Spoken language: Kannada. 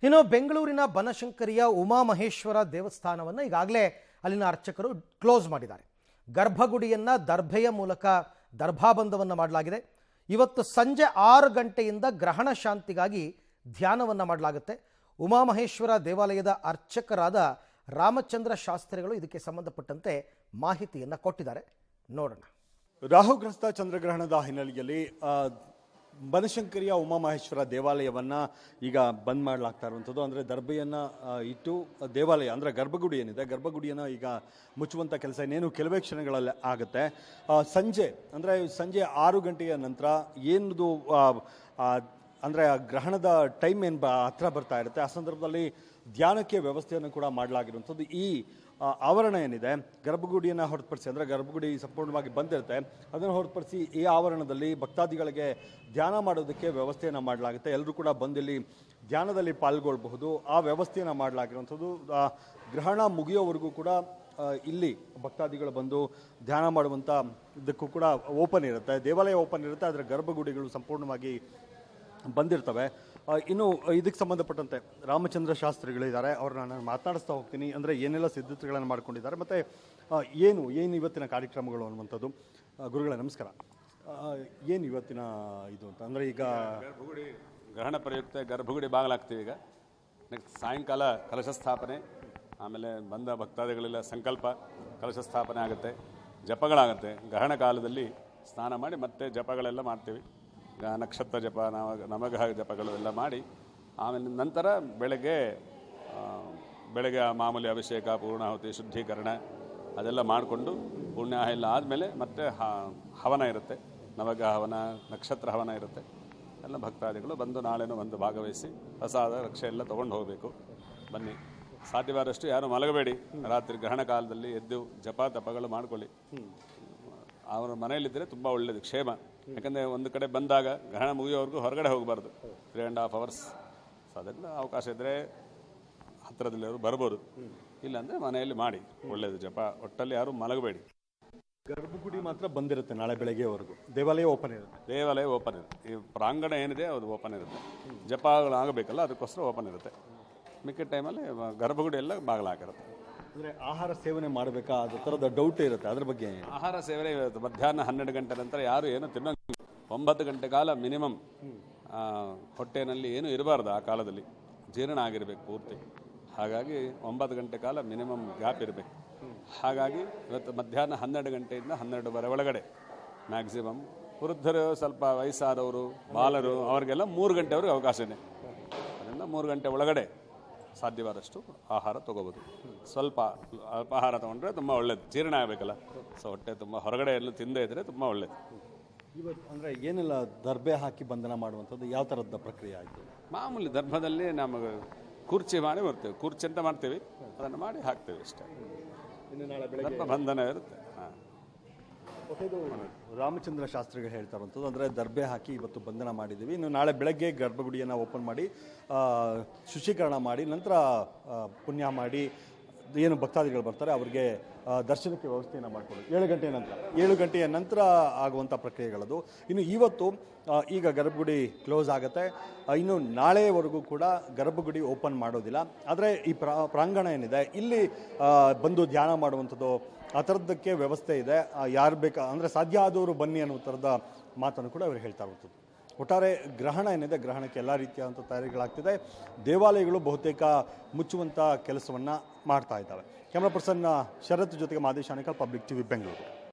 ಇನ್ನು ಬೆಂಗಳೂರಿನ ಬನಶಂಕರಿಯ ಉಮಾಮಹೇಶ್ವರ ದೇವಸ್ಥಾನವನ್ನು ಈಗಾಗಲೇ ಅಲ್ಲಿನ ಅರ್ಚಕರು ಕ್ಲೋಸ್ ಮಾಡಿದ್ದಾರೆ. ಗರ್ಭಗುಡಿಯನ್ನ ದರ್ಭೆಯ ಮೂಲಕ ದರ್ಭಾಬಂಧವನ್ನು ಮಾಡಲಾಗಿದೆ. ಇವತ್ತು ಸಂಜೆ 6 ಗಂಟೆಯಿಂದ ಗ್ರಹಣ ಶಾಂತಿಗಾಗಿ ಧ್ಯಾನವನ್ನು ಮಾಡಲಾಗುತ್ತೆ. ಉಮಾಮಹೇಶ್ವರ ದೇವಾಲಯದ ಅರ್ಚಕರಾದ ರಾಮಚಂದ್ರ ಶಾಸ್ತ್ರಿಗಳು ಇದಕ್ಕೆ ಸಂಬಂಧಪಟ್ಟಂತೆ ಮಾಹಿತಿಯನ್ನು ಕೊಟ್ಟಿದ್ದಾರೆ. ನೋಡೋಣ. ರಾಹುಗ್ರಸ್ತ ಚಂದ್ರಗ್ರಹಣದ ಹಿನ್ನೆಲೆಯಲ್ಲಿ ಬನಶಂಕರಿಯ ಉಮಾಮಹೇಶ್ವರ ದೇವಾಲಯವನ್ನು ಈಗ ಬಂದ್ ಮಾಡಲಾಗ್ತಾ ಇರುವಂಥದ್ದು. ಅಂದರೆ ದರ್ಬೆಯನ್ನು ಇಟ್ಟು ದೇವಾಲಯ ಅಂದರೆ ಗರ್ಭಗುಡಿ ಏನಿದೆ, ಗರ್ಭಗುಡಿಯನ್ನು ಈಗ ಮುಚ್ಚುವಂಥ ಕೆಲಸ ಇನ್ನೇನು ಕೆಲವೇ ಕ್ಷಣಗಳಲ್ಲಿ ಆಗುತ್ತೆ. ಸಂಜೆ 6 ಗಂಟೆಯ ನಂತರ ಏನದು ಅಂದರೆ ಗ್ರಹಣದ ಟೈಮ್ ಏನು ಹತ್ರ ಬರ್ತಾ ಇರುತ್ತೆ, ಆ ಸಂದರ್ಭದಲ್ಲಿ ಧ್ಯಾನಕ್ಕೆ ವ್ಯವಸ್ಥೆಯನ್ನು ಕೂಡ ಮಾಡಲಾಗಿರುವಂಥದ್ದು. ಈ ಆವರಣ ಏನಿದೆ, ಗರ್ಭಗುಡಿಯನ್ನು ಹೊರತುಪಡಿಸಿ, ಅಂದರೆ ಗರ್ಭಗುಡಿ ಸಂಪೂರ್ಣವಾಗಿ ಬಂದಿರುತ್ತೆ, ಅದನ್ನು ಹೊರತುಪಡಿಸಿ ಈ ಆವರಣದಲ್ಲಿ ಭಕ್ತಾದಿಗಳಿಗೆ ಧ್ಯಾನ ಮಾಡೋದಕ್ಕೆ ವ್ಯವಸ್ಥೆಯನ್ನು ಮಾಡಲಾಗುತ್ತೆ. ಎಲ್ಲರೂ ಕೂಡ ಬಂದಿಲ್ಲಿ ಧ್ಯಾನದಲ್ಲಿ ಪಾಲ್ಗೊಳ್ಳಬಹುದು. ಆ ವ್ಯವಸ್ಥೆಯನ್ನು ಮಾಡಲಾಗಿರುವಂಥದ್ದು. ಗ್ರಹಣ ಮುಗಿಯೋವರೆಗೂ ಕೂಡ ಇಲ್ಲಿ ಭಕ್ತಾದಿಗಳು ಬಂದು ಧ್ಯಾನ ಮಾಡುವಂಥ ಇದಕ್ಕೂ ಕೂಡ ಓಪನ್ ಇರುತ್ತೆ. ದೇವಾಲಯ ಓಪನ್ ಇರುತ್ತೆ, ಅದರ ಗರ್ಭಗುಡಿಗಳು ಸಂಪೂರ್ಣವಾಗಿ ಬಂದಿರ್ತವೆ. ಇನ್ನು ಇದಕ್ಕೆ ಸಂಬಂಧಪಟ್ಟಂತೆ ರಾಮಚಂದ್ರ ಶಾಸ್ತ್ರಿಗಳಿದ್ದಾರೆ, ಅವ್ರನ್ನ ನಾನು ಮಾತನಾಡಿಸ್ತಾ ಹೋಗ್ತೀನಿ. ಅಂದರೆ ಏನೆಲ್ಲ ಸಿದ್ಧತೆಗಳನ್ನು ಮಾಡ್ಕೊಂಡಿದ್ದಾರೆ ಮತ್ತು ಏನು ಇವತ್ತಿನ ಕಾರ್ಯಕ್ರಮಗಳು ಅನ್ನುವಂಥದ್ದು. ಗುರುಗಳೇ ನಮಸ್ಕಾರ. ಏನು ಇವತ್ತಿನ ಇದು ಅಂತ ಅಂದರೆ ಈಗ ಗರ್ಭಗುಡಿ ಗ್ರಹಣ ಪ್ರಯುಕ್ತ ಗರ್ಭಗುಡಿ ಬಾಗಿಲಾಗ್ತೀವಿ. ಈಗ ನೆಕ್ಸ್ಟ್ ಸಾಯಂಕಾಲ ಕಲಶ ಸ್ಥಾಪನೆ, ಆಮೇಲೆ ಬಂದ ಭಕ್ತಾದಿಗಳೆಲ್ಲ ಸಂಕಲ್ಪ ಕಲಶ ಸ್ಥಾಪನೆ ಆಗುತ್ತೆ, ಜಪಗಳಾಗುತ್ತೆ. ಗ್ರಹಣ ಕಾಲದಲ್ಲಿ ಸ್ನಾನ ಮಾಡಿ ಮತ್ತೆ ಜಪಗಳೆಲ್ಲ ಮಾಡ್ತೀವಿ. ನಕ್ಷತ್ರ ಜಪ, ನವಗ್ರಹ ಜಪಗಳು ಎಲ್ಲ ಮಾಡಿ ಆಮೇಲೆ ನಂತರ ಬೆಳಗ್ಗೆ ಮಾಮೂಲಿ ಅಭಿಷೇಕ, ಪೂರ್ಣಾಹುತಿ, ಶುದ್ಧೀಕರಣ ಅದೆಲ್ಲ ಮಾಡಿಕೊಂಡು ಪುಣ್ಯ ಎಲ್ಲ ಆದಮೇಲೆ ಮತ್ತೆ ಹವನ ಇರುತ್ತೆ. ನವಗ್ರಹ ಹವನ, ನಕ್ಷತ್ರ ಹವನ ಇರುತ್ತೆ. ಎಲ್ಲ ಭಕ್ತಾದಿಗಳು ಬಂದು ನಾಳೆನೂ ಬಂದು ಭಾಗವಹಿಸಿ ಪ್ರಸಾದ ರಕ್ಷೆ ಎಲ್ಲ ತೊಗೊಂಡು ಹೋಗಬೇಕು. ಬನ್ನಿ, ಸಾಧ್ಯವಾದಷ್ಟು ಯಾರು ಮಲಗಬೇಡಿ. ರಾತ್ರಿ ಗ್ರಹಣ ಕಾಲದಲ್ಲಿ ಎದ್ದು ಜಪ ತಪಗಳು ಮಾಡ್ಕೊಳ್ಳಿ. ಅವರ ಮನೆಯಲ್ಲಿದ್ದರೆ ತುಂಬ ಒಳ್ಳೆಯದು, ಕ್ಷೇಮ. ಯಾಕಂದರೆ ಒಂದು ಕಡೆ ಬಂದಾಗ ಗ್ರಹಣ ಮುಗಿಯೋವರೆಗೂ ಹೊರಗಡೆ ಹೋಗಬಾರ್ದು, 3.5 hours. ಸೊ ಅದರಿಂದ ಅವಕಾಶ ಇದ್ದರೆ ಹತ್ತಿರದಲ್ಲಿ ಅವರು ಬರ್ಬೋದು, ಇಲ್ಲಾಂದರೆ ಮನೆಯಲ್ಲಿ ಮಾಡಿ, ಒಳ್ಳೆಯದು. ಜಪ ಒಟ್ಟಲ್ಲಿ ಯಾರು ಮಲಗಬೇಡಿ. ಗರ್ಭಗುಡಿ ಮಾತ್ರ ಬಂದಿರುತ್ತೆ ನಾಳೆ ಬೆಳಗ್ಗೆವರೆಗೂ, ದೇವಾಲಯ ಓಪನ್ ಇರುತ್ತೆ. ದೇವಾಲಯ ಓಪನ್ ಇರುತ್ತೆ. ಈ ಪ್ರಾಂಗಣ ಏನಿದೆ ಅದು ಓಪನ್ ಇರುತ್ತೆ. ಜಪಗಳಾಗಬೇಕಲ್ಲ, ಅದಕ್ಕೋಸ್ಕರ ಓಪನ್ ಇರುತ್ತೆ. ಮಿಕ್ಕಿದ ಟೈಮಲ್ಲಿ ಗರ್ಭಗುಡಿ ಎಲ್ಲ ಬಾಗಿಲಾಗಿರುತ್ತೆ. ಅಂದರೆ ಆಹಾರ ಸೇವನೆ ಮಾಡಬೇಕಾ, ಅದು ಥರದ ಡೌಟ್ ಇರುತ್ತೆ, ಅದ್ರ ಬಗ್ಗೆ. ಆಹಾರ ಸೇವನೆ ಇರುತ್ತೆ. ಮಧ್ಯಾಹ್ನ 12 ಗಂಟೆ ನಂತರ ಯಾರು ಏನು ತಿನ್ನೋಂಗಿಲ್ಲ. 9 ಗಂಟೆ ಕಾಲ ಮಿನಿಮಮ್ ಹೊಟ್ಟೆನಲ್ಲಿ ಏನು ಇರಬಾರ್ದು. ಆ ಕಾಲದಲ್ಲಿ ಜೀರ್ಣ ಆಗಿರಬೇಕು ಪೂರ್ತಿ. ಹಾಗಾಗಿ 9 ಗಂಟೆ ಕಾಲ ಮಿನಿಮಮ್ ಗ್ಯಾಪ್ ಇರಬೇಕು. ಹಾಗಾಗಿ ಇವತ್ತು ಮಧ್ಯಾಹ್ನ 12 ಗಂಟೆಯಿಂದ 12:30 ಒಳಗಡೆ ಮ್ಯಾಕ್ಸಿಮಮ್. ವೃದ್ಧರು, ಸ್ವಲ್ಪ ವಯಸ್ಸಾದವರು, ಬಾಲರು, ಅವರಿಗೆಲ್ಲ 3 ಗಂಟೆವರೆಗೆ ಅವಕಾಶ ಇದೆ. ಅದರಿಂದ 3 ಗಂಟೆ ಒಳಗಡೆ ಸಾಧ್ಯವಾದಷ್ಟು ಆಹಾರ ತೊಗೋಬೋದು. ಸ್ವಲ್ಪ ಅಲ್ಪಾಹಾರ ತೊಗೊಂಡ್ರೆ ತುಂಬ ಒಳ್ಳೇದು, ಜೀರ್ಣ ಆಗಬೇಕಲ್ಲ. ಸೊ ಹೊಟ್ಟೆ ತುಂಬ ಹೊರಗಡೆ ಎಲ್ಲ ತಿಂದೇ ಇದ್ದರೆ ತುಂಬ ಒಳ್ಳೇದು. ಇವತ್ತು ಅಂದರೆ ಏನೆಲ್ಲ ದರ್ಬೆ ಹಾಕಿ ಬಂಧನ ಮಾಡುವಂಥದ್ದು, ಯಾವ ಥರದ ಪ್ರಕ್ರಿಯೆ ಆಯಿತು? ಮಾಮೂಲಿ ದರ್ಭದಲ್ಲಿ ನಮಗೆ ಕುರ್ಚಿ ಮಾಡಿ ಬರ್ತೇವೆ. ಕುರ್ಚಿ ಅಂತ ಮಾಡ್ತೀವಿ, ಅದನ್ನು ಮಾಡಿ ಹಾಕ್ತೇವೆ ಅಷ್ಟೇ. ಇನ್ನು ನಾಳೆ ದರ್ಭ ಬಂಧನ ಇರುತ್ತೆ. ರಾಮಚಂದ್ರ ಶಾಸ್ತ್ರಿಗಳು ಹೇಳ್ತಾ ಇರುವಂಥದ್ದು, ಅಂದರೆ ದರ್ಬೆ ಹಾಕಿ ಇವತ್ತು ಬಂಧನ ಮಾಡಿದ್ದೀವಿ. ಇನ್ನು ನಾಳೆ ಬೆಳಗ್ಗೆ ಗರ್ಭಗುಡಿಯನ್ನು ಓಪನ್ ಮಾಡಿ ಶುಚೀಕರಣ ಮಾಡಿ ನಂತರ ಪುಣ್ಯ ಮಾಡಿ ಏನು ಭಕ್ತಾದಿಗಳು ಬರ್ತಾರೆ ಅವರಿಗೆ ದರ್ಶನಕ್ಕೆ ವ್ಯವಸ್ಥೆಯನ್ನು ಮಾಡಿಕೊಡೋದು 7 ಗಂಟೆಯ ನಂತರ ಆಗುವಂಥ ಪ್ರಕ್ರಿಯೆಗಳದು. ಇನ್ನು ಇವತ್ತು ಈಗ ಗರ್ಭಗುಡಿ ಕ್ಲೋಸ್ ಆಗುತ್ತೆ. ಇನ್ನು ನಾಳೆವರೆಗೂ ಕೂಡ ಗರ್ಭಗುಡಿ ಓಪನ್ ಮಾಡೋದಿಲ್ಲ. ಆದರೆ ಈ ಪ್ರಾಂಗಣ ಏನಿದೆ ಇಲ್ಲಿ ಬಂದು ಧ್ಯಾನ ಮಾಡುವಂಥದ್ದು, ಆ ಥರದ್ದಕ್ಕೆ ವ್ಯವಸ್ಥೆ ಇದೆ. ಯಾರು ಬೇಕಾ ಅಂದರೆ ಸಾಧ್ಯ ಆದವರು ಬನ್ನಿ ಅನ್ನೋ ಥರದ ಮಾತನ್ನು ಕೂಡ ಅವರು ಹೇಳ್ತಾ ಇರುವಂಥದ್ದು. ಒಟ್ಟಾರೆ ಗ್ರಹಣ ಏನಿದೆ, ಗ್ರಹಣಕ್ಕೆ ಎಲ್ಲ ರೀತಿಯಾದಂಥ ತಯಾರಿಗಳಾಗ್ತಿದೆ. ದೇವಾಲಯಗಳು ಬಹುತೇಕ ಮುಚ್ಚುವಂಥ ಕೆಲಸವನ್ನು ಮಾಡ್ತಾ ಇದ್ದಾವೆ. ಕ್ಯಾಮ್ರಾ ಪರ್ಸನ್ ಶರತ್ ಜೊತೆಗೆ ಮಾದೇಶ್ ಆನೇಕಲ್, ಪಬ್ಲಿಕ್ ಟಿವಿ, ಬೆಂಗಳೂರು.